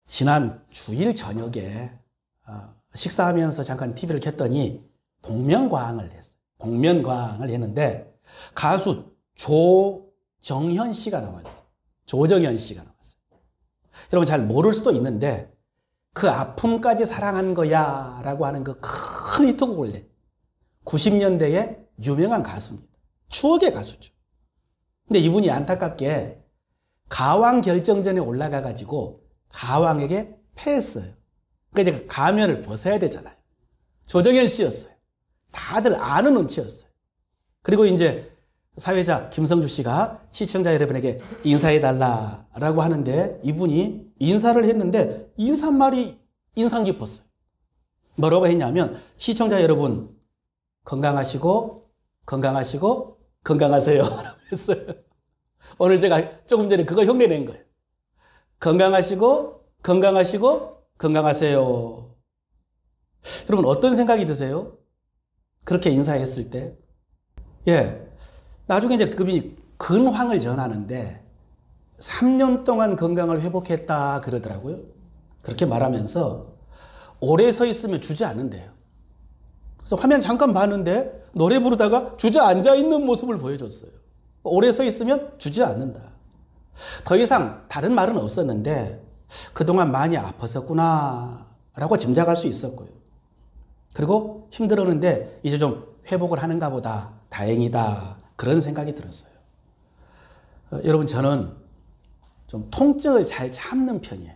지난 주일 저녁에 식사하면서 잠깐 TV를 켰더니 복면가왕을 했어요. 복면가왕을 했는데 가수 조정현 씨가 나왔어요. 조정현 씨가 나왔어요. 여러분 잘 모를 수도 있는데 그 아픔까지 사랑한 거야 라고 하는 그 큰 히트곡을 낸 90년대의 유명한 가수입니다. 추억의 가수죠. 근데 이분이 안타깝게 가왕 결정전에 올라가가지고 가왕에게 패했어요. 그러니까 이제 가면을 벗어야 되잖아요. 조정현 씨였어요. 다들 아는 눈치였어요. 그리고 이제 사회자 김성주 씨가 시청자 여러분에게 인사해달라라고 하는데 이분이 인사를 했는데 인사말이 인상 깊었어요. 뭐라고 했냐면 시청자 여러분 건강하시고 건강하세요 라고 했어요. 오늘 제가 조금 전에 그거 흉내낸 거예요. 건강하시고 건강하세요. 여러분 어떤 생각이 드세요? 그렇게 인사했을 때. 나중에 이제 그분이 근황을 전하는데 3년 동안 건강을 회복했다 그러더라고요. 그렇게 말하면서 오래 서 있으면 주저앉는데요. 그래서 화면 잠깐 봤는데 노래 부르다가 주저앉아 있는 모습을 보여줬어요. 오래 서 있으면 주저앉는다. 더 이상 다른 말은 없었는데 그동안 많이 아팠었구나 라고 짐작할 수 있었고요. 그리고 힘들었는데 이제 좀 회복을 하는가 보다. 다행이다. 그런 생각이 들었어요. 여러분 저는 좀 통증을 잘 참는 편이에요.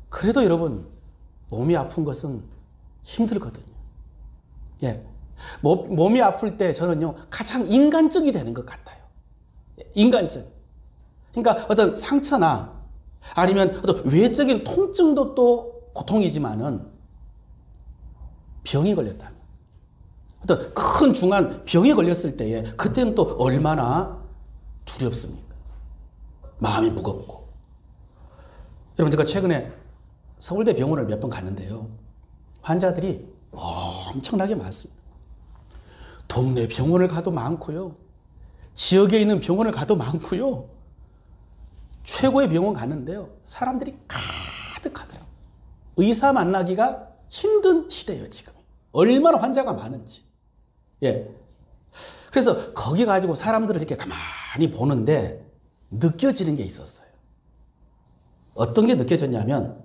그래도 여러분 몸이 아픈 것은 힘들거든요. 몸이 아플 때 저는요 가장 인간적이 되는 것 같아요. 인간적. 그러니까 어떤 상처나 아니면 어떤 외적인 통증도 또 고통이지만은 병이 걸렸다면 어떤 큰 중한 병이 걸렸을 때에 그때는 또 얼마나 두렵습니까? 마음이 무겁고. 여러분 제가 최근에 서울대 병원을 몇 번 갔는데요. 환자들이 엄청나게 많습니다. 동네 병원을 가도 많고요. 지역에 있는 병원을 가도 많고요. 최고의 병원 갔는데요. 사람들이 가득하더라고요. 의사 만나기가 힘든 시대예요, 지금. 얼마나 환자가 많은지. 그래서 거기 가지고 사람들을 이렇게 가만히 보는데 느껴지는 게 있었어요. 어떤 게 느껴졌냐면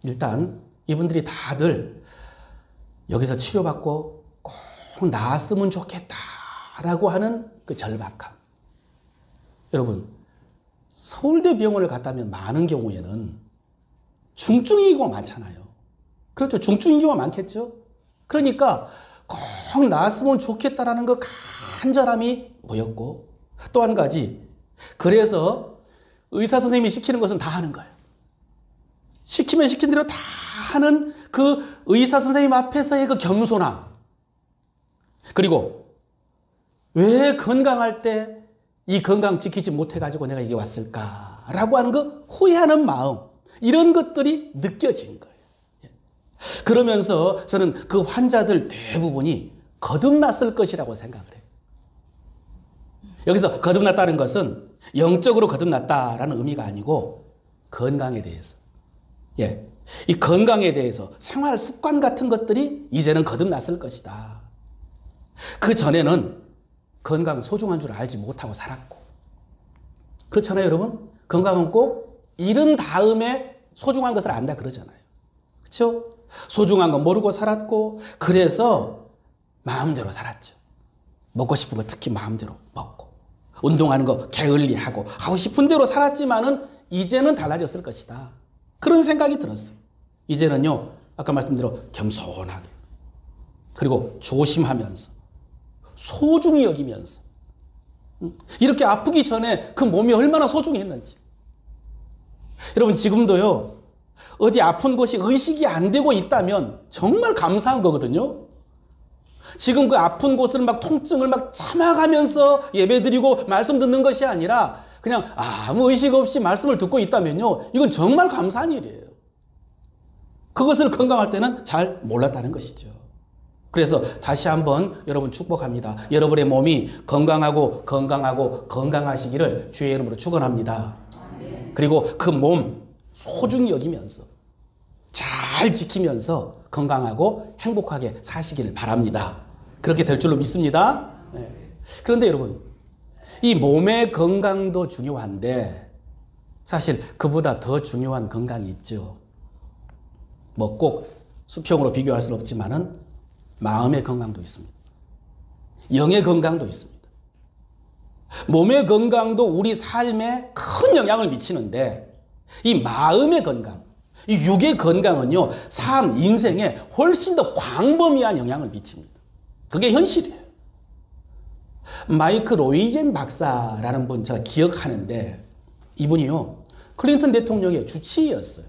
일단 이분들이 다들 여기서 치료받고 꼭 나았으면 좋겠다라고 하는 그 절박함. 여러분 서울대 병원을 갔다면 많은 경우에는 중증이고 많잖아요. 그렇죠. 중증이고 많겠죠. 그러니까 꼭 나았으면 좋겠다라는 그 간절함이 보였고 또 한 가지 그래서 의사 선생님이 시키는 것은 다 하는 거예요. 시키면 시킨 대로 다 하는 그 의사 선생님 앞에서의 그 겸손함. 그리고 왜 건강할 때 이 건강 지키지 못해가지고 내가 이게 왔을까라고 하는 그 후회하는 마음. 이런 것들이 느껴진 거예요. 그러면서 저는 그 환자들 대부분이 거듭났을 것이라고 생각을 해요. 여기서 거듭났다는 것은 영적으로 거듭났다라는 의미가 아니고 건강에 대해서. 이 건강에 대해서 생활 습관 같은 것들이 이제는 거듭났을 것이다. 그 전에는 건강 소중한 줄 알지 못하고 살았고. 그렇잖아요, 여러분? 건강은 꼭 잃은 다음에 소중한 것을 안다 그러잖아요. 그렇죠? 소중한 거 모르고 살았고 그래서 마음대로 살았죠. 먹고 싶은 거 특히 마음대로 먹고 운동하는 거 게을리하고 하고 싶은 대로 살았지만은 이제는 달라졌을 것이다. 그런 생각이 들었어요. 이제는요, 아까 말씀드린 겸손하게 그리고 조심하면서 소중히 여기면서 이렇게 아프기 전에 그 몸이 얼마나 소중했는지. 여러분 지금도요, 어디 아픈 곳이 의식이 안 되고 있다면 정말 감사한 거거든요. 지금 그 아픈 곳을 막 통증을 막 참아가면서 예배드리고 말씀 듣는 것이 아니라 그냥 아무 의식 없이 말씀을 듣고 있다면요, 이건 정말 감사한 일이에요. 그것을 건강할 때는 잘 몰랐다는 것이죠. 그래서 다시 한번 여러분 축복합니다. 여러분의 몸이 건강하시기를 주의 이름으로 축원합니다. 그리고 그 몸 소중히 여기면서 잘 지키면서 건강하고 행복하게 사시기를 바랍니다. 그렇게 될 줄로 믿습니다. 그런데 여러분, 이 몸의 건강도 중요한데 사실 그보다 더 중요한 건강이 있죠. 뭐 꼭 수평으로 비교할 수는 없지만은 마음의 건강도 있습니다. 영의 건강도 있습니다. 몸의 건강도 우리 삶에 큰 영향을 미치는데 이 마음의 건강, 이 육의 건강은요, 삶, 인생에 훨씬 더 광범위한 영향을 미칩니다. 그게 현실이에요. 마이크 로이젠 박사라는 분 제가 기억하는데 이분이요, 클린턴 대통령의 주치의였어요.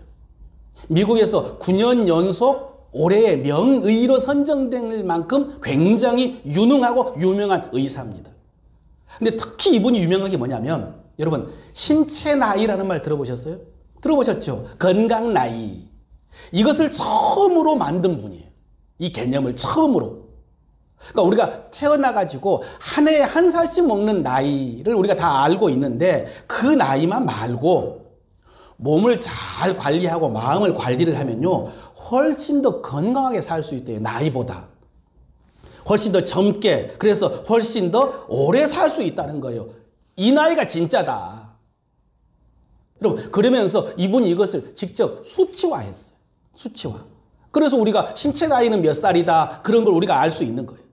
미국에서 9년 연속 올해의 명의로 선정될 만큼 굉장히 유능하고 유명한 의사입니다. 근데 특히 이분이 유명한 게 뭐냐면, 여러분, 신체 나이라는 말 들어보셨어요? 들어보셨죠? 건강 나이. 이것을 처음으로 만든 분이에요. 이 개념을 처음으로. 그러니까 우리가 태어나가지고 한 해에 한 살씩 먹는 나이를 우리가 다 알고 있는데 그 나이만 말고 몸을 잘 관리하고 마음을 관리를 하면요, 훨씬 더 건강하게 살 수 있대요. 나이보다. 훨씬 더 젊게, 그래서 훨씬 더 오래 살 수 있다는 거예요. 이 나이가 진짜다. 여러분, 그러면서 이분이 이것을 직접 수치화했어요. 수치화. 그래서 우리가 신체 나이는 몇 살이다, 그런 걸 우리가 알 수 있는 거예요.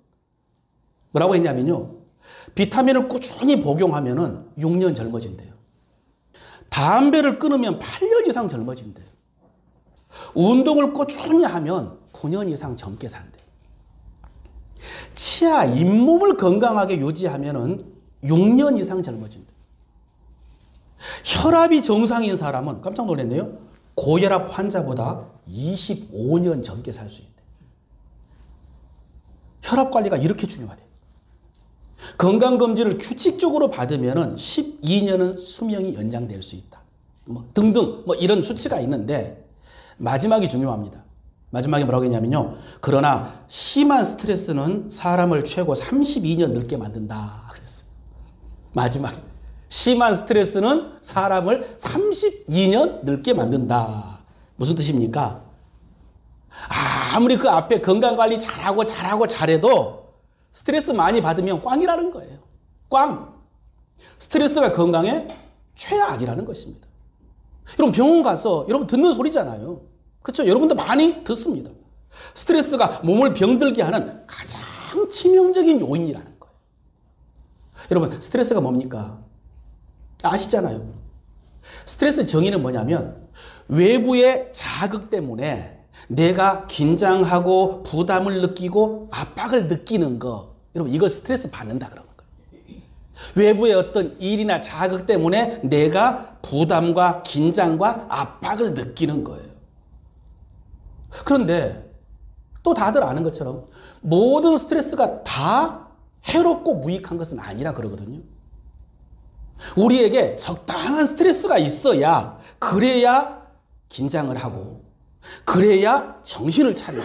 뭐라고 했냐면요, 비타민을 꾸준히 복용하면은 6년 젊어진대요. 담배를 끊으면 8년 이상 젊어진대요. 운동을 꾸준히 하면 9년 이상 젊게 산대요. 치아, 잇몸을 건강하게 유지하면은 6년 이상 젊어진대요. 혈압이 정상인 사람은, 깜짝 놀랐네요, 고혈압 환자보다 25년 젊게 살 수 있대요. 혈압 관리가 이렇게 중요하대요. 건강검진을 규칙적으로 받으면 12년은 수명이 연장될 수 있다. 뭐 등등 이런 수치가 있는데 마지막이 중요합니다. 마지막에 뭐라고 했냐면요, 그러나 심한 스트레스는 사람을 최고 32년 늙게 만든다 그랬어요. 마지막에 심한 스트레스는 사람을 32년 늙게 만든다. 무슨 뜻입니까? 아무리 그 앞에 건강관리 잘해도 스트레스 많이 받으면 꽝이라는 거예요. 꽝. 스트레스가 건강에 최악이라는 것입니다. 여러분, 병원 가서 여러분 듣는 소리잖아요. 그렇죠? 여러분도 많이 듣습니다. 스트레스가 몸을 병들게 하는 가장 치명적인 요인이라는 거예요. 여러분, 스트레스가 뭡니까? 아시잖아요. 스트레스 정의는 뭐냐면 외부의 자극 때문에 내가 긴장하고 부담을 느끼고 압박을 느끼는 거, 여러분, 이걸 스트레스 받는다 그러는 거예요. 외부의 어떤 일이나 자극 때문에 내가 부담과 긴장과 압박을 느끼는 거예요. 그런데 또 다들 아는 것처럼 모든 스트레스가 다 해롭고 무익한 것은 아니라 그러거든요. 우리에게 적당한 스트레스가 있어야, 그래야 긴장을 하고, 그래야 정신을 차리고,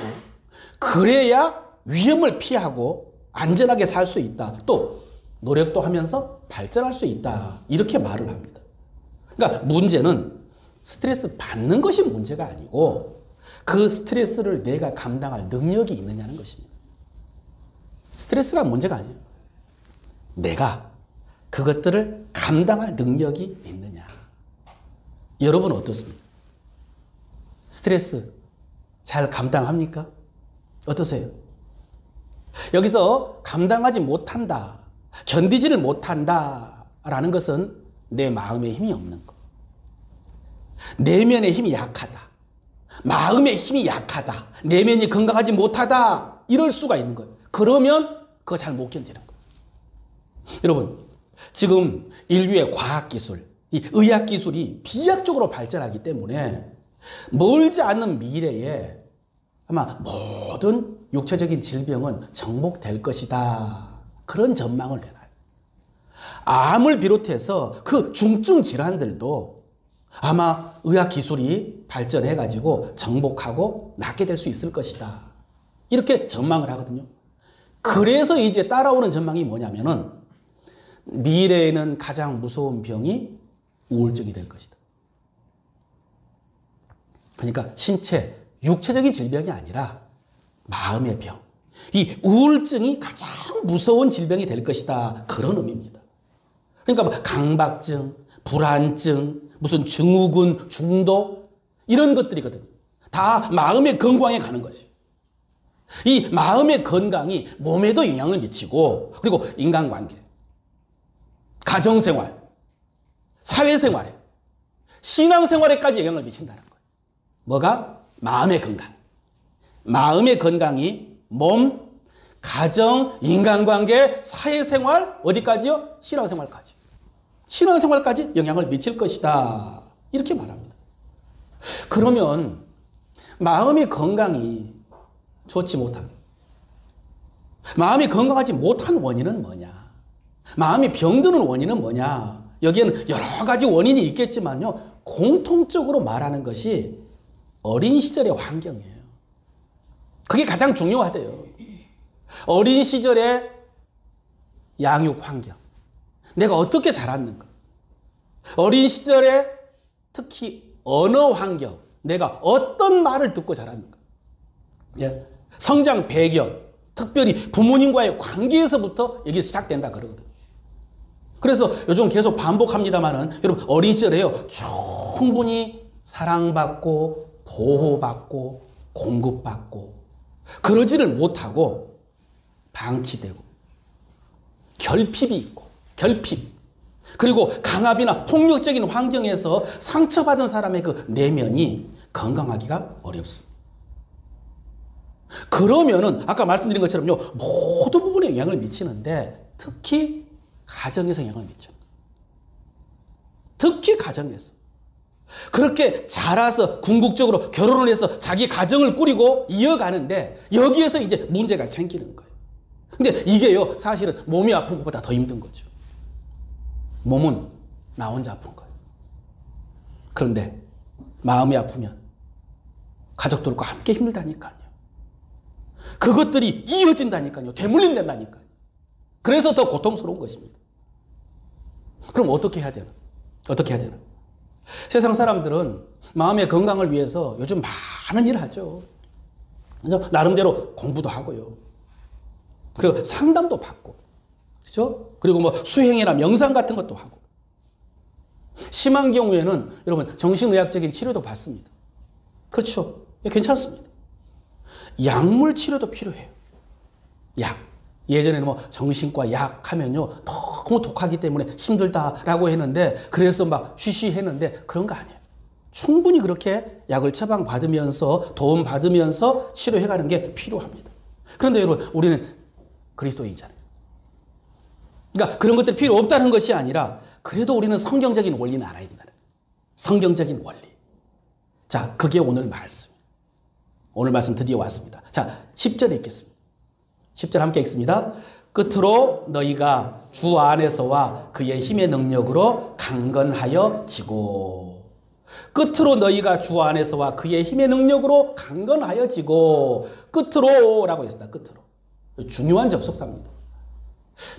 그래야 위험을 피하고 안전하게 살 수 있다. 또 노력도 하면서 발전할 수 있다. 이렇게 말을 합니다. 그러니까 문제는 스트레스 받는 것이 문제가 아니고 그 스트레스를 내가 감당할 능력이 있느냐는 것입니다. 스트레스가 문제가 아니에요. 내가 그것들을 감당할 능력이 있느냐. 여러분 어떻습니까? 스트레스 잘 감당합니까? 어떠세요? 여기서 감당하지 못한다, 견디지를 못한다 라는 것은 내 마음에 힘이 없는 거, 내면의 힘이 약하다, 마음의 힘이 약하다, 내면이 건강하지 못하다, 이럴 수가 있는 거예요. 그러면 그거 잘 못 견디는 거예요. 여러분, 지금 인류의 과학기술, 이 의학기술이 비약적으로 발전하기 때문에 멀지 않은 미래에 아마 모든 육체적인 질병은 정복될 것이다, 그런 전망을 내놔요. 암을 비롯해서 그 중증 질환들도 아마 의학기술이 발전해가지고 정복하고 낫게 될 수 있을 것이다, 이렇게 전망을 하거든요. 그래서 이제 따라오는 전망이 뭐냐면은 미래에는 가장 무서운 병이 우울증이 될 것이다. 그러니까 신체, 육체적인 질병이 아니라 마음의 병. 이 우울증이 가장 무서운 질병이 될 것이다. 그런 의미입니다. 그러니까 뭐 강박증, 불안증, 무슨 증후군, 중독 이런 것들이거든요. 다 마음의 건강에 가는 거죠. 이 마음의 건강이 몸에도 영향을 미치고 그리고 인간관계, 가정생활, 사회생활에, 신앙생활에까지 영향을 미친다는 거예요. 뭐가? 마음의 건강. 마음의 건강이 몸, 가정, 인간관계, 사회생활, 어디까지요? 신앙생활까지. 신앙생활까지 영향을 미칠 것이다. 이렇게 말합니다. 그러면 마음의 건강이 좋지 못한, 마음이 건강하지 못한 원인은 뭐냐? 마음이 병드는 원인은 뭐냐? 여기에는 여러 가지 원인이 있겠지만요, 공통적으로 말하는 것이 어린 시절의 환경이에요. 그게 가장 중요하대요. 어린 시절의 양육 환경. 내가 어떻게 자랐는가. 어린 시절에 특히 언어 환경. 내가 어떤 말을 듣고 자랐는가. 예. 성장 배경. 특별히 부모님과의 관계에서부터 여기 시작된다 그러거든. 그래서 요즘 계속 반복합니다만은 여러분 어린 시절에요. 충분히 사랑받고 보호받고 공급받고 그러지를 못하고 방치되고 결핍이 있고 결핍 그리고 강압이나 폭력적인 환경에서 상처받은 사람의 그 내면이 건강하기가 어렵습니다. 그러면은 아까 말씀드린 것처럼요 모든 부분에 영향을 미치는데 특히 가정에서 영향을 미쳐. 특히 가정에서. 그렇게 자라서 궁극적으로 결혼을 해서 자기 가정을 꾸리고 이어가는데 여기에서 이제 문제가 생기는 거예요. 근데 이게요 사실은 몸이 아픈 것보다 더 힘든 거죠. 몸은 나 혼자 아픈 거예요. 그런데 마음이 아프면 가족들과 함께 힘들다니까요. 그것들이 이어진다니까요. 되물림된다니까요. 그래서 더 고통스러운 것입니다. 그럼 어떻게 해야 되나? 어떻게 해야 되나? 세상 사람들은 마음의 건강을 위해서 요즘 많은 일을 하죠. 그래서 나름대로 공부도 하고요. 그리고 상담도 받고. 그렇죠? 그리고 뭐 수행이나 명상 같은 것도 하고. 심한 경우에는 여러분 정신의학적인 치료도 받습니다. 그렇죠? 괜찮습니다. 약물 치료도 필요해요. 약. 예전에는 뭐 정신과 약 하면요 너무 독하기 때문에 힘들다라고 했는데 그래서 막 쉬쉬했는데 그런 거 아니에요. 충분히 그렇게 약을 처방받으면서 도움받으면서 치료해가는 게 필요합니다. 그런데 여러분 우리는 그리스도인이잖아요. 그러니까 그런 것들이 필요 없다는 것이 아니라 그래도 우리는 성경적인 원리는 알아야 된다는 거예요. 성경적인 원리. 자, 그게 오늘 말씀. 오늘 말씀 드디어 왔습니다. 자, 10절에 읽겠습니다. 10절 함께 읽습니다. 끝으로 너희가 주 안에서와 그의 힘의 능력으로 강건하여 지고. 끝으로 너희가 주 안에서와 그의 힘의 능력으로 강건하여 지고. 끝으로 라고 했습니다. 끝으로. 중요한 접속사입니다.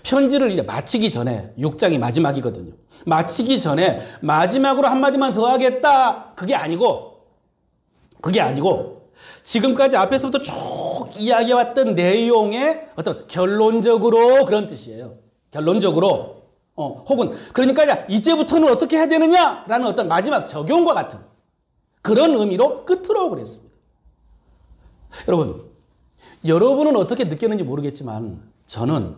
편지를 이제 마치기 전에 6장이 마지막이거든요. 마치기 전에 마지막으로 한마디만 더 하겠다. 그게 아니고 지금까지 앞에서부터 쭉 이야기해왔던 내용의 어떤 결론적으로 그런 뜻이에요. 결론적으로. 혹은 그러니까 이제부터는 어떻게 해야 되느냐라는 어떤 마지막 적용과 같은 그런 의미로 끝으로 그랬습니다. 여러분은 어떻게 느꼈는지 모르겠지만 저는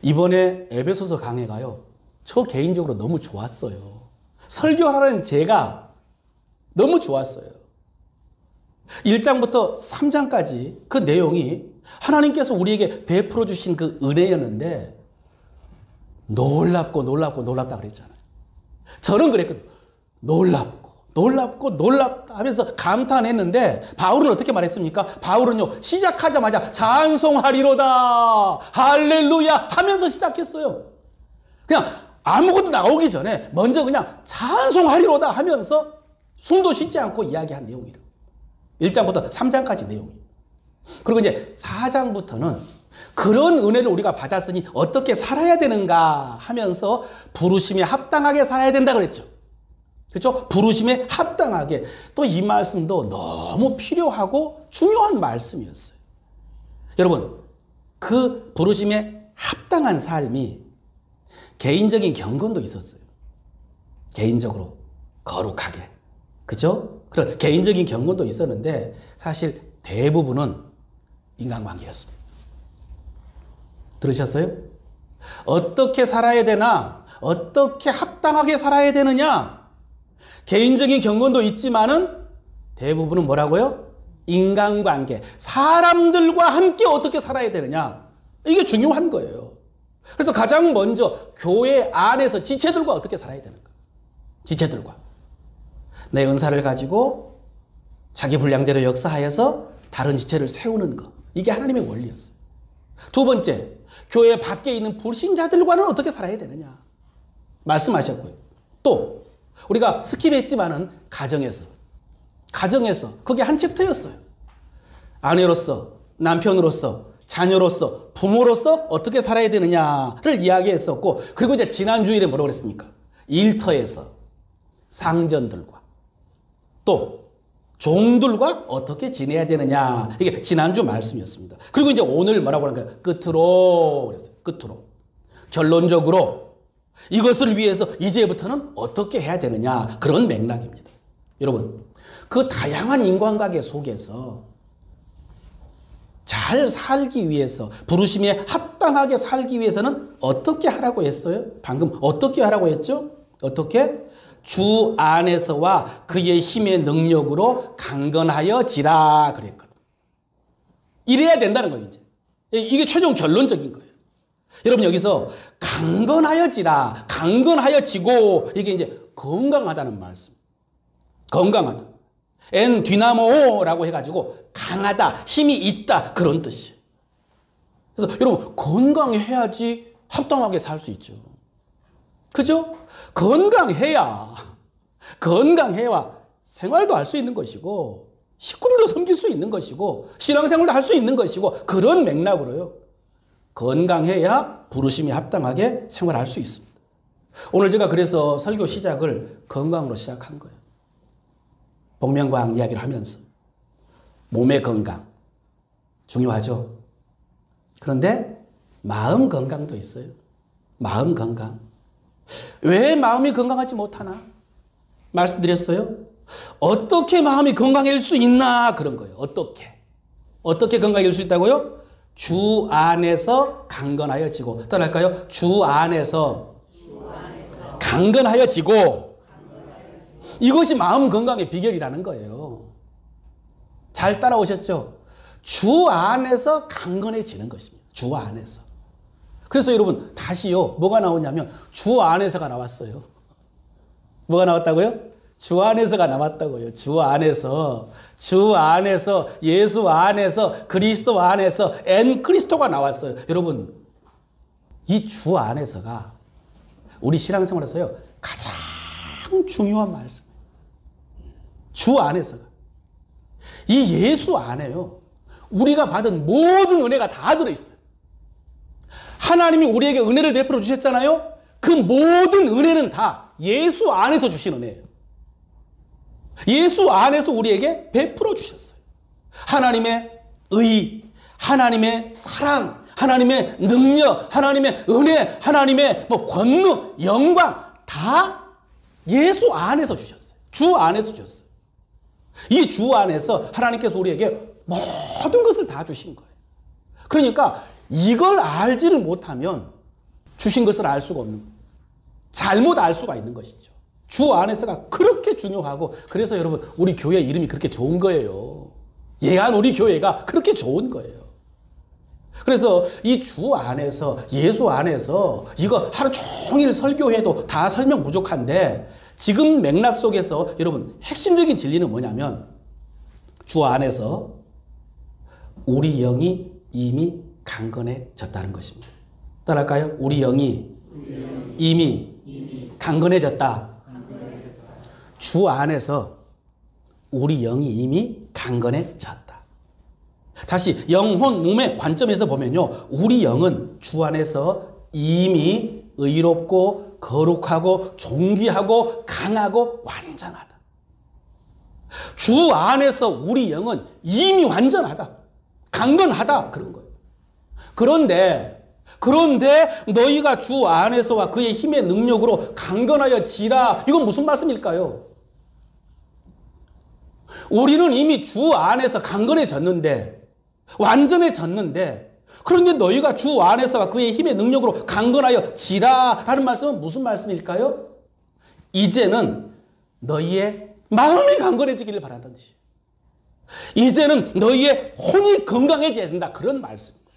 이번에 에베소서 강해가요. 저 개인적으로 너무 좋았어요. 설교하라는 제가 너무 좋았어요. 1장부터 3장까지 그 내용이 하나님께서 우리에게 베풀어 주신 그 은혜였는데 놀랍다 그랬잖아요. 저는 그랬거든요. 놀랍다 하면서 감탄했는데 바울은 어떻게 말했습니까? 바울은요 시작하자마자 찬송하리로다 할렐루야 하면서 시작했어요. 그냥 아무것도 나오기 전에 먼저 그냥 찬송하리로다 하면서 숨도 쉬지 않고 이야기한 내용이래요. 1장부터 3장까지 내용이. 그리고 이제 4장부터는 그런 은혜를 우리가 받았으니 어떻게 살아야 되는가 하면서 부르심에 합당하게 살아야 된다 그랬죠. 그렇죠? 부르심에 합당하게. 또 이 말씀도 너무 필요하고 중요한 말씀이었어요. 여러분, 그 부르심에 합당한 삶이 개인적인 경건도 있었어요. 개인적으로 거룩하게. 그죠? 그런 개인적인 경건도 있었는데 사실 대부분은 인간관계였습니다. 들으셨어요? 어떻게 살아야 되나? 어떻게 합당하게 살아야 되느냐? 개인적인 경건도 있지만은 대부분은 뭐라고요? 인간관계. 사람들과 함께 어떻게 살아야 되느냐? 이게 중요한 거예요. 그래서 가장 먼저 교회 안에서 지체들과 어떻게 살아야 되는가? 지체들과. 내 은사를 가지고 자기 분량대로 역사하여서 다른 지체를 세우는 것. 이게 하나님의 원리였어요. 두 번째, 교회 밖에 있는 불신자들과는 어떻게 살아야 되느냐? 말씀하셨고요. 또 우리가 스킵했지만은 가정에서 그게 한 챕터였어요. 아내로서, 남편으로서, 자녀로서, 부모로서 어떻게 살아야 되느냐를 이야기했었고, 그리고 이제 지난 주일에 뭐라고 그랬습니까? 일터에서 상전들과 또 종들과 어떻게 지내야 되느냐. 이게 지난주 말씀이었습니다. 그리고 이제 오늘 뭐라고 하는가요? 끝으로 그랬어요. 끝으로. 결론적으로 이것을 위해서 이제부터는 어떻게 해야 되느냐. 그런 맥락입니다. 여러분, 그 다양한 인간관계 속에서 잘 살기 위해서, 부르심에 합당하게 살기 위해서는 어떻게 하라고 했어요? 방금 어떻게 하라고 했죠? 어떻게? 주 안에서와 그의 힘의 능력으로 강건하여 지라 그랬거든. 이래야 된다는 거예요, 이제. 이게 최종 결론적인 거예요. 여러분, 여기서 강건하여 지라, 강건하여 지고, 이게 이제 건강하다는 말씀. 건강하다. 엔 디나모라고 해가지고 강하다, 힘이 있다, 그런 뜻이에요. 그래서 여러분, 건강해야지 합당하게 살 수 있죠. 그죠? 건강해야 생활도 할 수 있는 것이고, 식구들도 섬길 수 있는 것이고, 신앙생활도 할 수 있는 것이고, 그런 맥락으로요. 건강해야 부르심에 합당하게 생활할 수 있습니다. 오늘 제가 그래서 설교 시작을 건강으로 시작한 거예요. 복면가왕 이야기를 하면서. 몸의 건강 중요하죠. 그런데 마음 건강도 있어요. 마음 건강. 왜 마음이 건강하지 못하나? 말씀드렸어요. 어떻게 마음이 건강해질 수 있나? 그런 거예요. 어떻게 건강해질 수 있다고요? 주 안에서 강건하여지고. 따라할까요? 주 안에서 강건하여지고. 이것이 마음 건강의 비결이라는 거예요. 잘 따라오셨죠? 주 안에서 강건해지는 것입니다. 주 안에서. 그래서 여러분, 다시요, 뭐가 나오냐면, 주 안에서가 나왔어요. 뭐가 나왔다고요? 주 안에서가 나왔다고요. 주 안에서, 예수 안에서, 그리스도 안에서, 엔 그리스도가 나왔어요. 여러분, 이 주 안에서가 우리 신앙생활에서요, 가장 중요한 말씀이에요. 주 안에서가. 이 예수 안에요, 우리가 받은 모든 은혜가 다 들어있어요. 하나님이 우리에게 은혜를 베풀어 주셨잖아요. 그 모든 은혜는 다 예수 안에서 주신 은혜예요. 예수 안에서 우리에게 베풀어 주셨어요. 하나님의 의, 하나님의 사랑, 하나님의 능력, 하나님의 은혜, 하나님의 권능, 영광 다 예수 안에서 주셨어요. 주 안에서 주셨어요. 이 주 안에서 하나님께서 우리에게 모든 것을 다 주신 거예요. 그러니까 이걸 알지를 못하면 주신 것을 알 수가 없는 거예요. 잘못 알 수가 있는 것이죠. 주 안에서가 그렇게 중요하고, 그래서 여러분, 우리 교회 이름이 그렇게 좋은 거예요. 예한 우리 교회가 그렇게 좋은 거예요. 그래서 이 주 안에서, 예수 안에서 이거 하루 종일 설교해도 다 설명 부족한데, 지금 맥락 속에서 여러분 핵심적인 진리는 뭐냐면, 주 안에서 우리 영이 이미 강건해졌다는 것입니다. 따라할까요? 우리 영이 이미 강건해졌다. 주 안에서 우리 영이 이미 강건해졌다. 다시 영혼, 몸의 관점에서 보면요, 우리 영은 주 안에서 이미 의롭고 거룩하고 존귀하고 강하고 완전하다. 주 안에서 우리 영은 이미 완전하다. 강건하다. 그런 거예요. 그런데 너희가 주 안에서와 그의 힘의 능력으로 강건하여 지라. 이건 무슨 말씀일까요? 우리는 이미 주 안에서 강건해졌는데, 완전해졌는데, 그런데 너희가 주 안에서와 그의 힘의 능력으로 강건하여 지라 라는 말씀은 무슨 말씀일까요? 이제는 너희의 마음이 강건해지기를 바라든지, 이제는 너희의 혼이 건강해져야 된다. 그런 말씀입니다.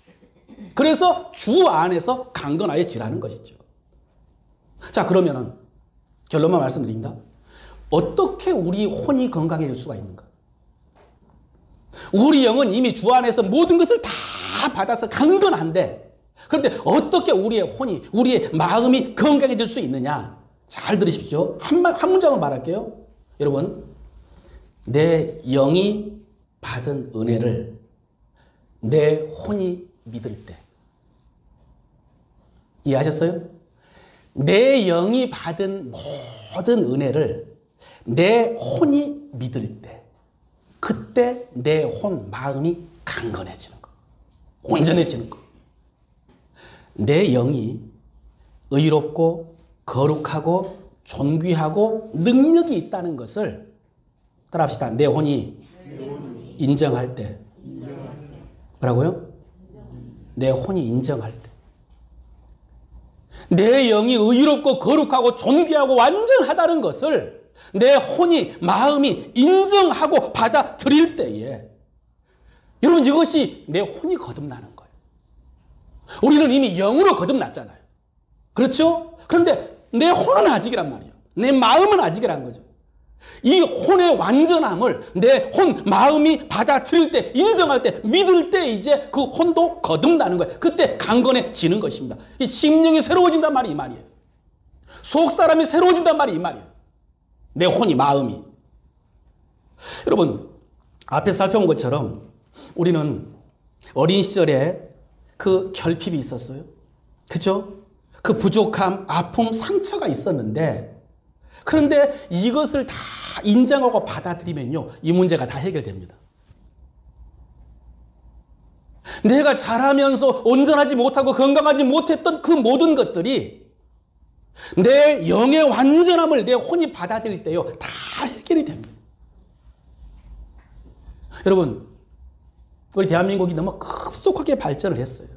그래서 주 안에서 강건하여 지라는 것이죠. 자, 그러면은 결론만 말씀드립니다. 어떻게 우리 혼이 건강해질 수가 있는가? 우리 영은 이미 주 안에서 모든 것을 다 받아서 강건한데, 그런데 어떻게 우리의 혼이, 우리의 마음이 건강해질 수 있느냐? 잘 들으십시오. 한 문장을 말할게요. 여러분, 내 영이 받은 은혜를 내 혼이 믿을 때. 이해하셨어요? 내 영이 받은 모든 은혜를 내 혼이 믿을 때, 그때 내 혼, 마음이 강건해지는 거, 온전해지는 거. 내 영이 의롭고 거룩하고 존귀하고 능력이 있다는 것을 따라합시다. 내 혼이 인정할 때. 뭐라고요? 내 혼이 인정할 때. 내 영이 의롭고 거룩하고 존귀하고 완전하다는 것을 내 혼이, 마음이 인정하고 받아들일 때에, 여러분, 이것이 내 혼이 거듭나는 거예요. 우리는 이미 영으로 거듭났잖아요. 그렇죠? 그런데 내 혼은 아직이란 말이에요. 내 마음은 아직이란 거죠. 이 혼의 완전함을 내 혼, 마음이 받아들일 때, 인정할 때, 믿을 때 이제 그 혼도 거듭나는 거예요. 그때 강건해지는 것입니다. 이 심령이 새로워진단 말이 이 말이에요. 속 사람이 새로워진단 말이 이 말이에요. 내 혼이, 마음이. 여러분, 앞에서 살펴본 것처럼 우리는 어린 시절에 그 결핍이 있었어요. 그죠? 그 부족함, 아픔, 상처가 있었는데, 그런데 이것을 다 인정하고 받아들이면요, 이 문제가 다 해결됩니다. 내가 자라면서 온전하지 못하고 건강하지 못했던 그 모든 것들이 내 영의 완전함을 내 혼이 받아들일 때요, 다 해결이 됩니다. 여러분, 우리 대한민국이 너무 급속하게 발전을 했어요.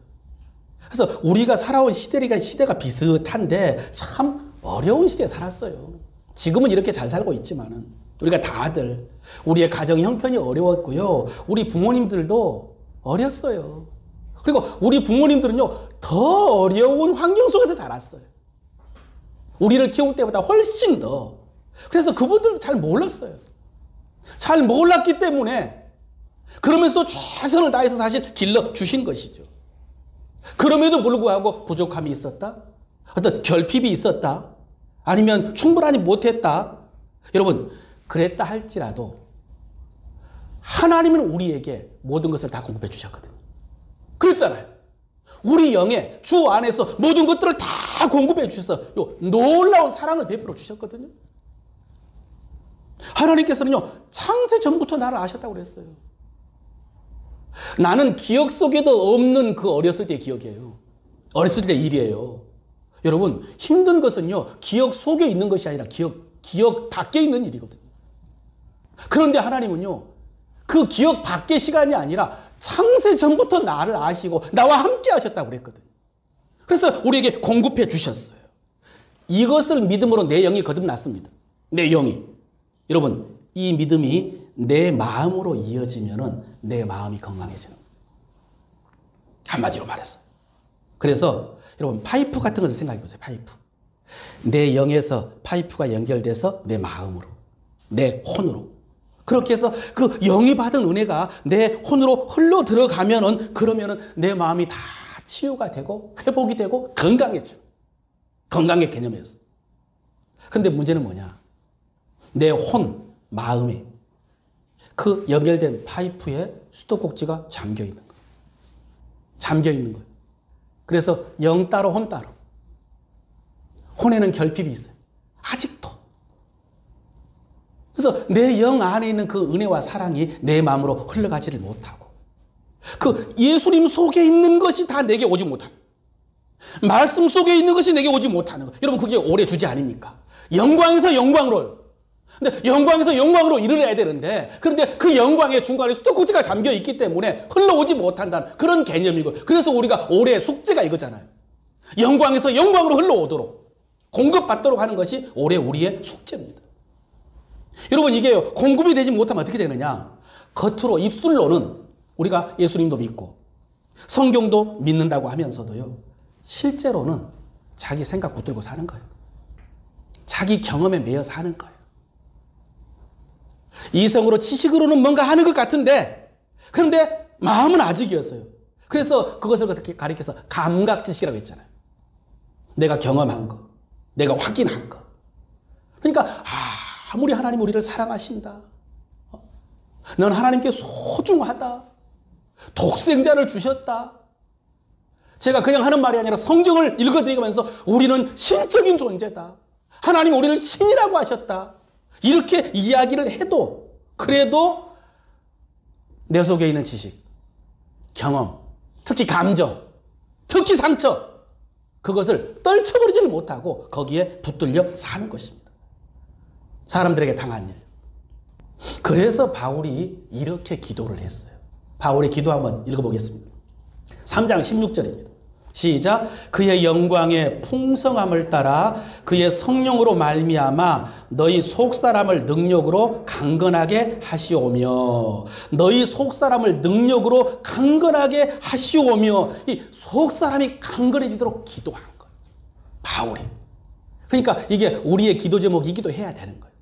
그래서 우리가 살아온 시대가 비슷한데 참 어려운 시대에 살았어요. 지금은 이렇게 잘 살고 있지만은 우리가 다들 우리의 가정 형편이 어려웠고요. 우리 부모님들도 어렸어요. 그리고 우리 부모님들은요, 더 어려운 환경 속에서 자랐어요. 우리를 키울 때보다 훨씬 더. 그래서 그분들도 잘 몰랐어요. 잘 몰랐기 때문에 그러면서도 최선을 다해서 사실 길러주신 것이죠. 그럼에도 불구하고 부족함이 있었다? 어떤 결핍이 있었다? 아니면 충분하지 못했다? 여러분, 그랬다 할지라도 하나님은 우리에게 모든 것을 다 공급해 주셨거든요. 그랬잖아요. 우리 영에 주 안에서 모든 것들을 다 공급해 주셔서 놀라운 사랑을 베풀어 주셨거든요. 하나님께서는요, 창세 전부터 나를 아셨다고 그랬어요. 나는 기억 속에도 없는 그 어렸을 때의 기억이에요. 어렸을 때 일이에요. 여러분, 힘든 것은요, 기억 속에 있는 것이 아니라 기억 밖에 있는 일이거든요. 그런데 하나님은요, 그 기억 밖의 시간이 아니라 창세 전부터 나를 아시고 나와 함께 하셨다고 그랬거든요. 그래서 우리에게 공급해 주셨어요. 이것을 믿음으로 내 영이 거듭났습니다. 내 영이. 여러분, 이 믿음이 내 마음으로 이어지면은 내 마음이 건강해지는 거예요. 한마디로 말해서. 그래서 여러분, 파이프 같은 것을 생각해 보세요. 파이프. 내 영에서 파이프가 연결돼서 내 마음으로, 내 혼으로. 그렇게 해서 그 영이 받은 은혜가 내 혼으로 흘러 들어가면은, 그러면은 내 마음이 다 치유가 되고 회복이 되고 건강해져. 건강의 개념에서. 근데 문제는 뭐냐? 내 혼, 마음에 그 연결된 파이프에 수도꼭지가 잠겨 있는 거예요. 잠겨 있는 거예요. 그래서 영 따로 혼 따로. 혼에는 결핍이 있어요. 아직도. 그래서 내 영 안에 있는 그 은혜와 사랑이 내 마음으로 흘러가지를 못하고, 그 예수님 속에 있는 것이 다 내게 오지 못하는, 말씀 속에 있는 것이 내게 오지 못하는 거. 여러분, 그게 오래 주지 아닙니까? 영광에서 영광으로요. 근데 영광에서 영광으로 이르러야 되는데, 그런데 그 영광의 중간에 뚜껑지가 잠겨 있기 때문에 흘러오지 못한다는 그런 개념이고, 그래서 우리가 올해 숙제가 이거잖아요. 영광에서 영광으로 흘러오도록 공급받도록 하는 것이 올해 우리의 숙제입니다. 여러분, 이게 공급이 되지 못하면 어떻게 되느냐? 겉으로 입술로는 우리가 예수님도 믿고 성경도 믿는다고 하면서도요, 실제로는 자기 생각 붙들고 사는 거예요. 자기 경험에 매여 사는 거예요. 이성으로 지식으로는 뭔가 하는 것 같은데, 그런데 마음은 아직이었어요. 그래서 그것을 어떻게 가리켜서 감각지식이라고 했잖아요. 내가 경험한 거, 내가 확인한 거. 그러니까 아무리 하나님 우리를 사랑하신다, 넌 하나님께 소중하다, 독생자를 주셨다, 제가 그냥 하는 말이 아니라 성경을 읽어드리면서 우리는 신적인 존재다, 하나님 우리를 신이라고 하셨다, 이렇게 이야기를 해도, 그래도 내 속에 있는 지식, 경험, 특히 감정, 특히 상처, 그것을 떨쳐버리지를 못하고 거기에 붙들려 사는 것입니다. 사람들에게 당한 일. 그래서 바울이 이렇게 기도를 했어요. 바울의 기도 한번 읽어보겠습니다. 3장 16절입니다. 시작. 그의 영광의 풍성함을 따라 그의 성령으로 말미암아 너희 속사람을 능력으로 강건하게 하시오며, 너희 속사람을 능력으로 강건하게 하시오며, 이 속사람이 강건해지도록 기도한 거예요, 바울이. 그러니까 이게 우리의 기도 제목이기도 해야 되는 거예요.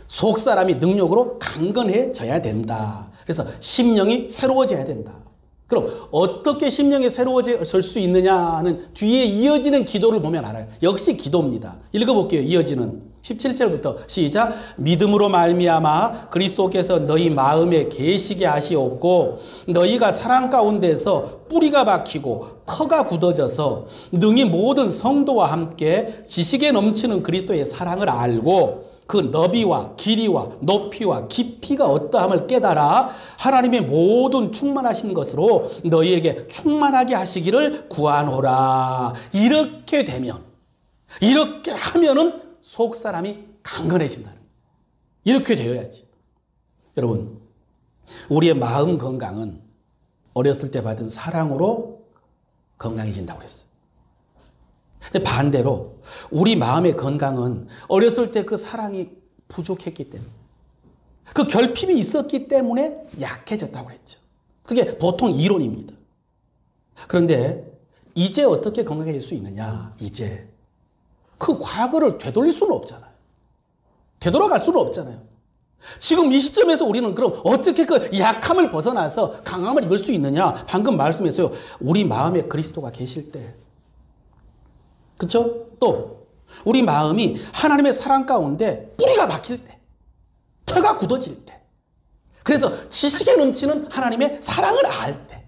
속사람이 능력으로 강건해져야 된다. 그래서 심령이 새로워져야 된다. 그럼 어떻게 심령이 새로워질 수 있느냐는 뒤에 이어지는 기도를 보면 알아요. 역시 기도입니다. 읽어볼게요. 이어지는 17절부터 시작. 믿음으로 말미암아 그리스도께서 너희 마음에 계시게 하시옵고, 너희가 사랑 가운데서 뿌리가 박히고 터가 굳어져서 능히 모든 성도와 함께 지식에 넘치는 그리스도의 사랑을 알고 그 너비와 길이와 높이와 깊이가 어떠함을 깨달아 하나님의 모든 충만하신 것으로 너희에게 충만하게 하시기를 구하노라. 이렇게 되면, 이렇게 하면은 속사람이 강건해진다는, 이렇게 되어야지. 여러분, 우리의 마음 건강은 어렸을 때 받은 사랑으로 건강해진다고 그랬어요. 근데 반대로 우리 마음의 건강은 어렸을 때 그 사랑이 부족했기 때문에, 그 결핍이 있었기 때문에 약해졌다고 했죠. 그게 보통 이론입니다. 그런데 이제 어떻게 건강해질 수 있느냐? 이제 그 과거를 되돌릴 수는 없잖아요. 되돌아갈 수는 없잖아요. 지금 이 시점에서 우리는 그럼 어떻게 그 약함을 벗어나서 강함을 입을 수 있느냐? 방금 말씀했어요. 우리 마음에 그리스도가 계실 때, 그렇죠? 또 우리 마음이 하나님의 사랑 가운데 뿌리가 박힐 때, 터가 굳어질 때, 그래서 지식에 넘치는 하나님의 사랑을 알 때,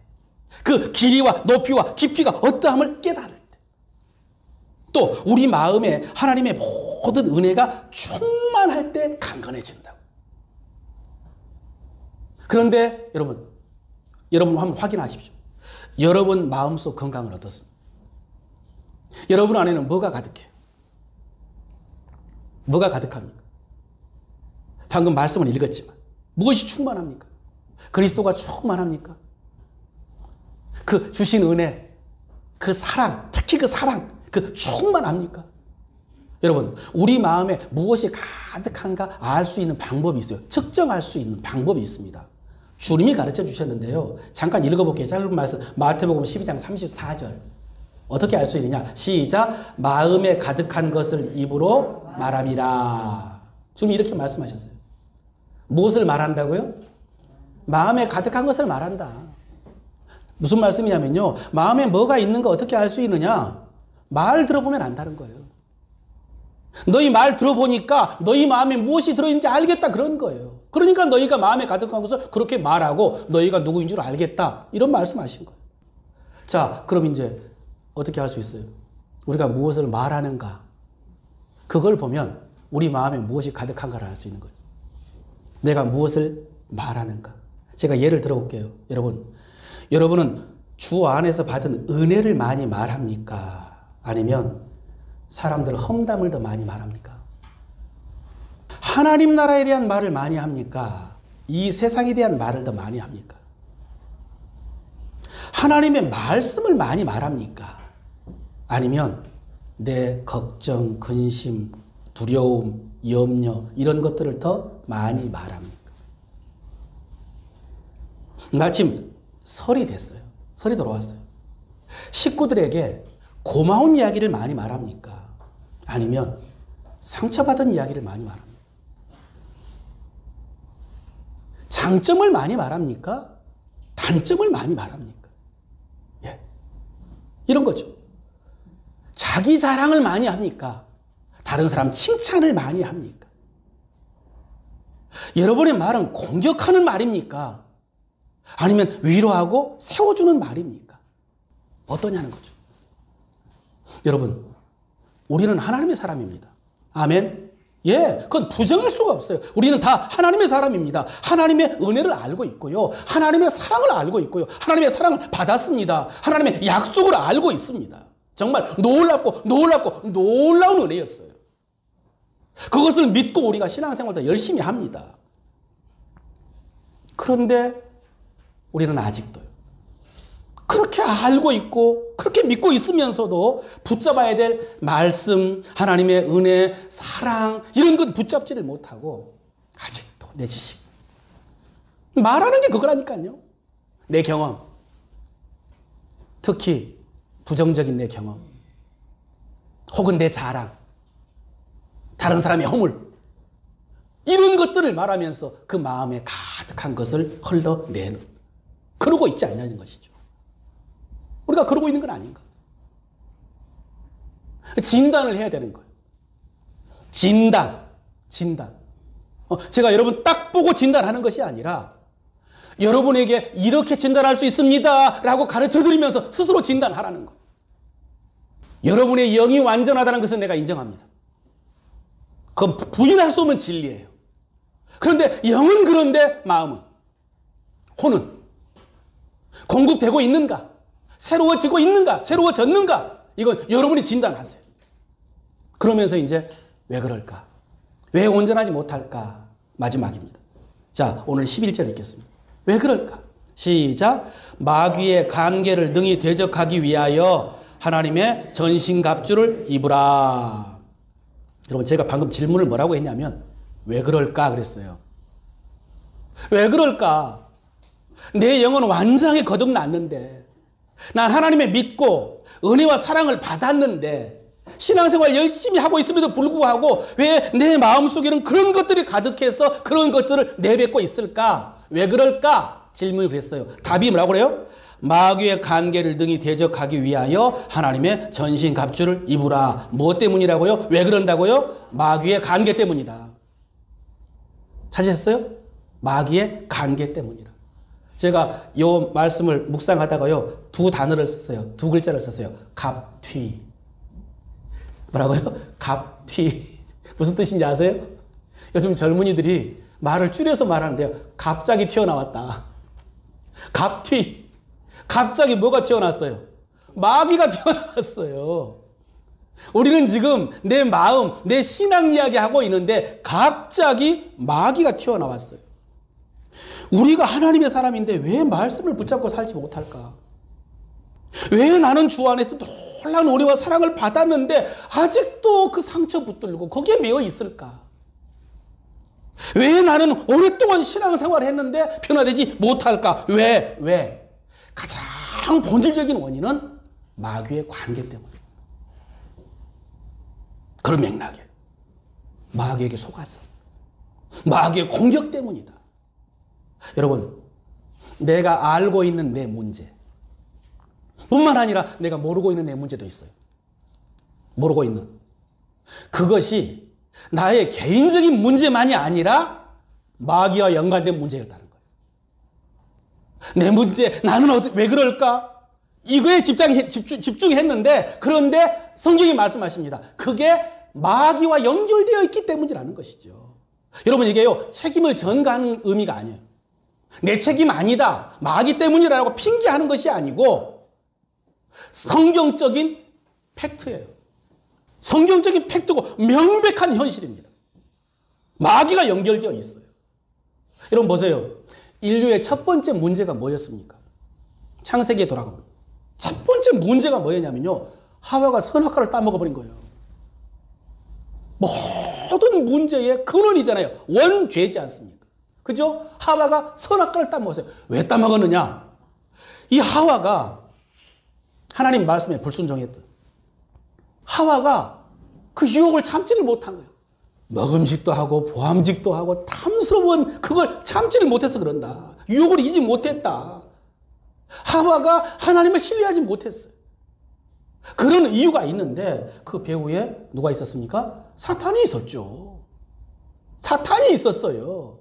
그 길이와 높이와 깊이가 어떠함을 깨달을 때, 또 우리 마음에 하나님의 모든 은혜가 충만할 때 강건해진다고. 그런데 여러분 한번 확인하십시오. 여러분 마음속 건강은 어떻습니까? 여러분 안에는 뭐가 가득해요? 뭐가 가득합니까? 방금 말씀을 읽었지만 무엇이 충만합니까? 그리스도가 충만합니까? 그 주신 은혜, 그 사랑, 특히 그 사랑, 그 충만합니까? 여러분, 우리 마음에 무엇이 가득한가 알 수 있는 방법이 있어요. 측정할 수 있는 방법이 있습니다. 주님이 가르쳐 주셨는데요. 잠깐 읽어볼게요. 짧은 말씀, 마태복음 12장 34절. 어떻게 알 수 있느냐? 시작. 마음에 가득한 것을 입으로 말함이라. 주님이 이렇게 말씀하셨어요. 무엇을 말한다고요? 마음에 가득한 것을 말한다. 무슨 말씀이냐면요, 마음에 뭐가 있는가 어떻게 알 수 있느냐? 말 들어보면 안다는 거예요. 너희 말 들어보니까 너희 마음에 무엇이 들어있는지 알겠다, 그런 거예요. 그러니까 너희가 마음에 가득한 것을 그렇게 말하고 너희가 누구인 줄 알겠다, 이런 말씀하신 거예요. 자, 그럼 이제 어떻게 할 수 있어요? 우리가 무엇을 말하는가, 그걸 보면 우리 마음에 무엇이 가득한가를 알 수 있는 거죠. 내가 무엇을 말하는가. 제가 예를 들어볼게요. 여러분은 주 안에서 받은 은혜를 많이 말합니까? 아니면 사람들 험담을 더 많이 말합니까? 하나님 나라에 대한 말을 많이 합니까? 이 세상에 대한 말을 더 많이 합니까? 하나님의 말씀을 많이 말합니까? 아니면 내 걱정, 근심, 두려움, 염려 이런 것들을 더 많이 말합니까? 마침 설이 됐어요. 설이 돌아왔어요. 식구들에게 고마운 이야기를 많이 말합니까? 아니면 상처받은 이야기를 많이 말합니까? 장점을 많이 말합니까? 단점을 많이 말합니까? 예. 이런 거죠. 자기 자랑을 많이 합니까? 다른 사람 칭찬을 많이 합니까? 여러분의 말은 공격하는 말입니까? 아니면 위로하고 세워주는 말입니까? 어떠냐는 거죠. 여러분, 우리는 하나님의 사람입니다. 아멘? 예, 그건 부정할 수가 없어요. 우리는 다 하나님의 사람입니다. 하나님의 은혜를 알고 있고요. 하나님의 사랑을 알고 있고요. 하나님의 사랑을 받았습니다. 하나님의 약속을 알고 있습니다. 정말 놀라운 은혜였어요. 그것을 믿고 우리가 신앙생활도 열심히 합니다. 그런데 우리는 아직도요. 그렇게 알고 있고 그렇게 믿고 있으면서도 붙잡아야 될 말씀, 하나님의 은혜, 사랑 이런 건 붙잡지를 못하고 아직도 내 지식. 말하는 게 그거라니까요. 내 경험. 특히 부정적인 내 경험. 혹은 내 자랑. 다른 사람의 허물. 이런 것들을 말하면서 그 마음에 가득한 것을 흘러내는. 그러고 있지 않냐는 것이죠. 우리가 그러고 있는 건 아닌가. 진단을 해야 되는 거예요. 진단. 제가 여러분 딱 보고 진단하는 것이 아니라 여러분에게 이렇게 진단할 수 있습니다 라고 가르쳐 드리면서 스스로 진단하라는 거예요. 여러분의 영이 완전하다는 것은 내가 인정합니다. 그건 부인할 수 없는 진리예요. 그런데 영은 그런데 마음은, 혼은 공급되고 있는가? 새로워지고 있는가? 새로워졌는가? 이건 여러분이 진단하세요. 그러면서 이제 왜 그럴까? 왜 온전하지 못할까? 마지막입니다. 자, 오늘 11절 읽겠습니다. 왜 그럴까? 시작. 마귀의 간계를 능히 대적하기 위하여 하나님의 전신갑주를 입으라. 여러분, 제가 방금 질문을 뭐라고 했냐면 왜 그럴까 그랬어요. 왜 그럴까? 내 영은 완전하게 거듭났는데, 난 하나님의 믿고 은혜와 사랑을 받았는데 신앙생활 열심히 하고 있음에도 불구하고 왜 내 마음속에는 그런 것들이 가득해서 그런 것들을 내뱉고 있을까? 왜 그럴까? 질문을 그랬어요. 답이 뭐라고 그래요? 마귀의 간계를 능히 대적하기 위하여 하나님의 전신갑주를 입으라. 무엇 때문이라고요? 왜 그런다고요? 마귀의 간계 때문이다. 찾으셨어요? 마귀의 간계 때문이라. 제가 이 말씀을 묵상하다가요, 두 단어를 썼어요. 두 글자를 썼어요. 갑튀. 뭐라고요? 갑튀. 무슨 뜻인지 아세요? 요즘 젊은이들이 말을 줄여서 말하는데요. 갑자기 튀어나왔다. 갑튀. 갑자기 뭐가 튀어나왔어요? 마귀가 튀어나왔어요. 우리는 지금 내 마음, 내 신앙 이야기 하고 있는데 갑자기 마귀가 튀어나왔어요. 우리가 하나님의 사람인데 왜 말씀을 붙잡고 살지 못할까? 왜 나는 주 안에서 놀라운 은혜와 사랑을 받았는데 아직도 그 상처 붙들고 거기에 매여 있을까? 왜 나는 오랫동안 신앙생활을 했는데 변화되지 못할까? 왜? 가장 본질적인 원인은 마귀의 관계 때문이에요. 그런 맥락에 마귀에게 속아서 마귀의 공격 때문이다. 여러분, 내가 알고 있는 내 문제 뿐만 아니라 내가 모르고 있는 내 문제도 있어요. 모르고 있는 그것이 나의 개인적인 문제만이 아니라 마귀와 연관된 문제였다는 거예요. 내 문제, 나는 왜 그럴까? 이거에 집중했는데, 그런데 성경이 말씀하십니다. 그게 마귀와 연결되어 있기 때문이라는 것이죠. 여러분 이게요 책임을 전가하는 의미가 아니에요. 내 책임 아니다. 마귀 때문이라고 핑계하는 것이 아니고 성경적인 팩트예요. 성경적인 팩트고 명백한 현실입니다. 마귀가 연결되어 있어요. 여러분 보세요. 인류의 첫 번째 문제가 뭐였습니까? 창세기에 돌아가면 첫 번째 문제가 뭐였냐면요. 하와가 선악과를 따먹어버린 거예요. 모든 문제의 근원이잖아요. 원죄지 않습니까? 그죠? 하와가 선악과를 따먹었어요. 왜 따먹었느냐? 이 하와가 하나님 말씀에 불순종했다. 하와가 그 유혹을 참지를 못한 거예요. 먹음직도 하고 보암직도 하고 탐스러운 그걸 참지를 못해서 그런다. 유혹을 이기지 못했다. 하와가 하나님을 신뢰하지 못했어요. 그런 이유가 있는데 그 배후에 누가 있었습니까? 사탄이 있었죠. 사탄이 있었어요.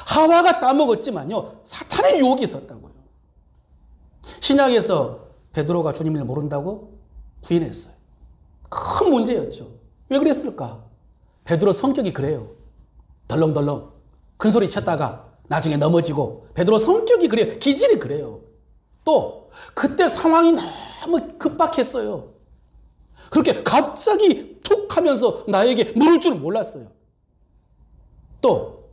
하와가 따먹었지만요. 사탄의 유혹이 있었다고요. 신약에서 베드로가 주님을 모른다고 부인했어요. 큰 문제였죠. 왜 그랬을까? 베드로 성격이 그래요. 덜렁덜렁 큰 소리 쳤다가 나중에 넘어지고 베드로 성격이 그래요. 기질이 그래요. 또 그때 상황이 너무 급박했어요. 그렇게 갑자기 툭 하면서 나에게 물을 줄 몰랐어요. 또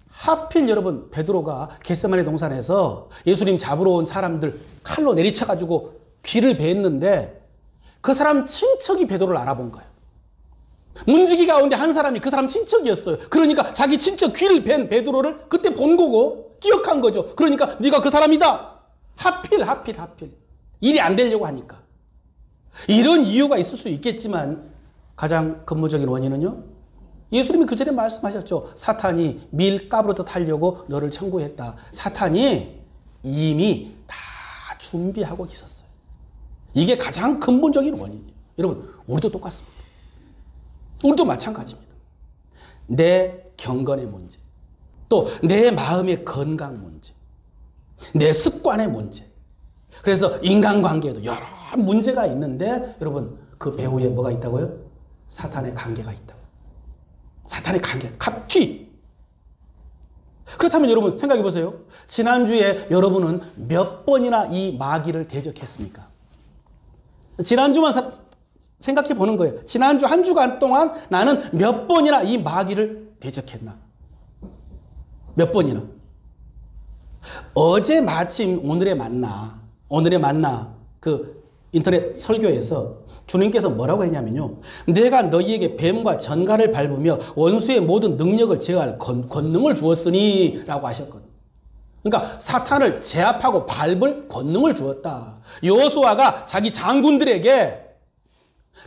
하필 여러분 베드로가 겟세마네 동산에서 예수님 잡으러 온 사람들 칼로 내리쳐가지고 귀를 베었는데 그 사람 친척이 베드로를 알아본 거예요. 문지기 가운데 한 사람이 그 사람 친척이었어요. 그러니까 자기 친척 귀를 벤 베드로를 그때 본 거고 기억한 거죠. 그러니까 네가 그 사람이다. 하필 일이 안 되려고 하니까. 이런 이유가 있을 수 있겠지만 가장 근본적인 원인은요. 예수님이 그 전에 말씀하셨죠. 사탄이 밀가루로 타려고 너를 청구했다. 사탄이 이미 다 준비하고 있었어요. 이게 가장 근본적인 원인이에요. 여러분 우리도 똑같습니다. 우리도 마찬가지입니다. 내 경건의 문제, 또 내 마음의 건강 문제, 내 습관의 문제. 그래서 인간관계에도 여러 문제가 있는데 여러분 그 배후에 뭐가 있다고요? 사탄의 관계가 있다고. 사탄의 관계, 갑뒤. 그렇다면 여러분 생각해 보세요. 지난주에 여러분은 몇 번이나 이 마귀를 대적했습니까? 지난주만 생각해 보는 거예요. 지난주 한 주간 동안 나는 몇 번이나 이 마귀를 대적했나? 몇 번이나? 어제 마침 오늘의 만나 그 인터넷 설교에서 주님께서 뭐라고 했냐면요. 내가 너희에게 뱀과 전갈을 밟으며 원수의 모든 능력을 제어할 권능을 주었으니 라고 하셨거든요. 그러니까 사탄을 제압하고 밟을 권능을 주었다. 여호수아가 자기 장군들에게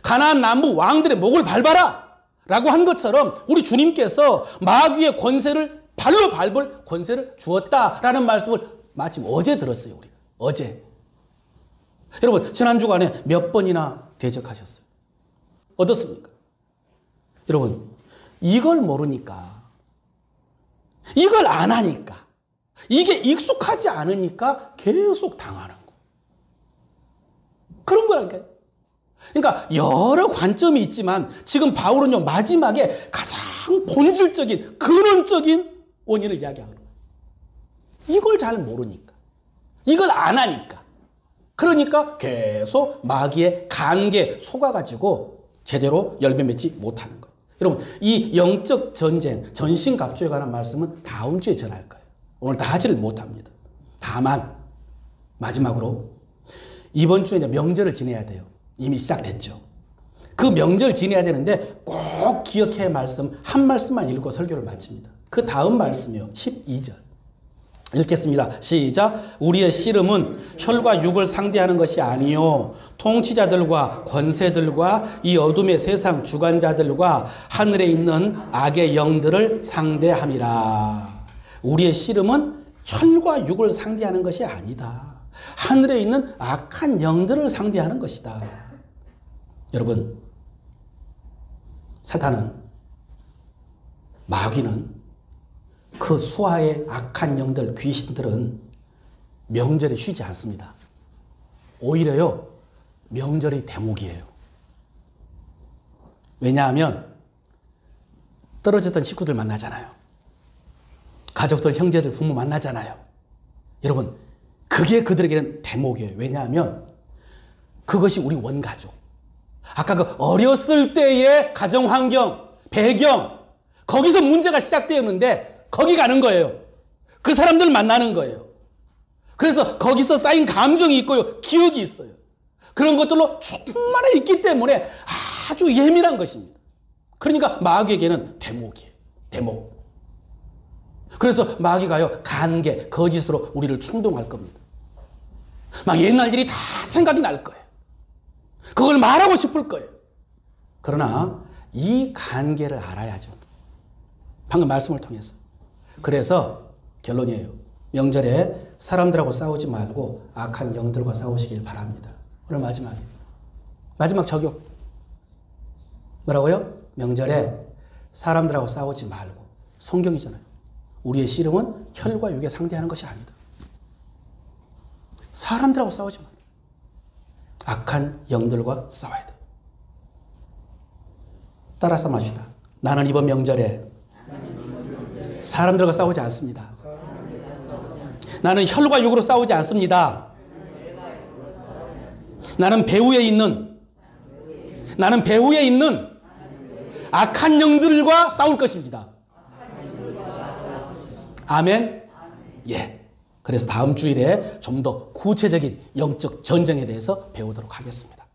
가나안 남부 왕들의 목을 밟아라 라고 한 것처럼 우리 주님께서 마귀의 권세를 발로 밟을 권세를 주었다라는 말씀을 마침 어제 들었어요. 우리가 어제. 여러분 지난 주간에 몇 번이나 대적하셨어요. 어떻습니까? 여러분 이걸 모르니까, 이걸 안 하니까, 이게 익숙하지 않으니까 계속 당하는 거. 그런 거라니까요. 그러니까 여러 관점이 있지만 지금 바울은요 마지막에 가장 본질적인 근원적인 원인을 이야기하는 거예요. 이걸 잘 모르니까, 이걸 안 하니까, 그러니까 계속 마귀의 관계에 속아가지고 제대로 열매 맺지 못하는 거예요. 여러분 이 영적 전쟁, 전신갑주에 관한 말씀은 다음 주에 전할 거예요. 오늘 다 하지를 못합니다. 다만 마지막으로 이번 주에 이제 명절을 지내야 돼요. 이미 시작됐죠. 그 명절 지내야 되는데 꼭 기억해야 할 말씀 한 말씀만 읽고 설교를 마칩니다. 그 다음 말씀이요. 12절. 읽겠습니다. 시작. 우리의 씨름은 혈과 육을 상대하는 것이 아니요 통치자들과 권세들과 이 어둠의 세상 주관자들과 하늘에 있는 악의 영들을 상대함이라. 우리의 씨름은 혈과 육을 상대하는 것이 아니다. 하늘에 있는 악한 영들을 상대하는 것이다. 여러분, 사탄은, 마귀는, 그 수하의 악한 영들, 귀신들은 명절에 쉬지 않습니다. 오히려요, 명절이 대목이에요. 왜냐하면 떨어졌던 식구들 만나잖아요. 가족들, 형제들, 부모 만나잖아요. 여러분, 그게 그들에게는 대목이에요. 왜냐하면 그것이 우리 원가족. 아까 그 어렸을 때의 가정환경, 배경, 거기서 문제가 시작되었는데 거기 가는 거예요. 그 사람들 만나는 거예요. 그래서 거기서 쌓인 감정이 있고요. 기억이 있어요. 그런 것들로 충만해 있기 때문에 아주 예민한 것입니다. 그러니까 마귀에게는 대목이에요. 대목. 그래서 마귀가요, 간계, 거짓으로 우리를 충동할 겁니다. 막 옛날 일이 다 생각이 날 거예요. 그걸 말하고 싶을 거예요. 그러나 이 간계를 알아야죠. 방금 말씀을 통해서. 그래서 결론이에요. 명절에 사람들하고 싸우지 말고 악한 영들과 싸우시길 바랍니다. 오늘 마지막에. 마지막 적용. 뭐라고요? 명절에 사람들하고 싸우지 말고. 성경이잖아요. 우리의 씨름은 혈과 육에 상대하는 것이 아니다. 사람들하고 싸우지 말고. 악한 영들과 싸워야 돼. 따라서 합시다. 나는 이번 명절에 사람들과 싸우지 않습니다. 나는 혈과 육으로 싸우지 않습니다. 나는 배후에 있는 악한 영들과 싸울 것입니다. 아멘? 예. 그래서 다음 주일에 좀 더 구체적인 영적 전쟁에 대해서 배우도록 하겠습니다.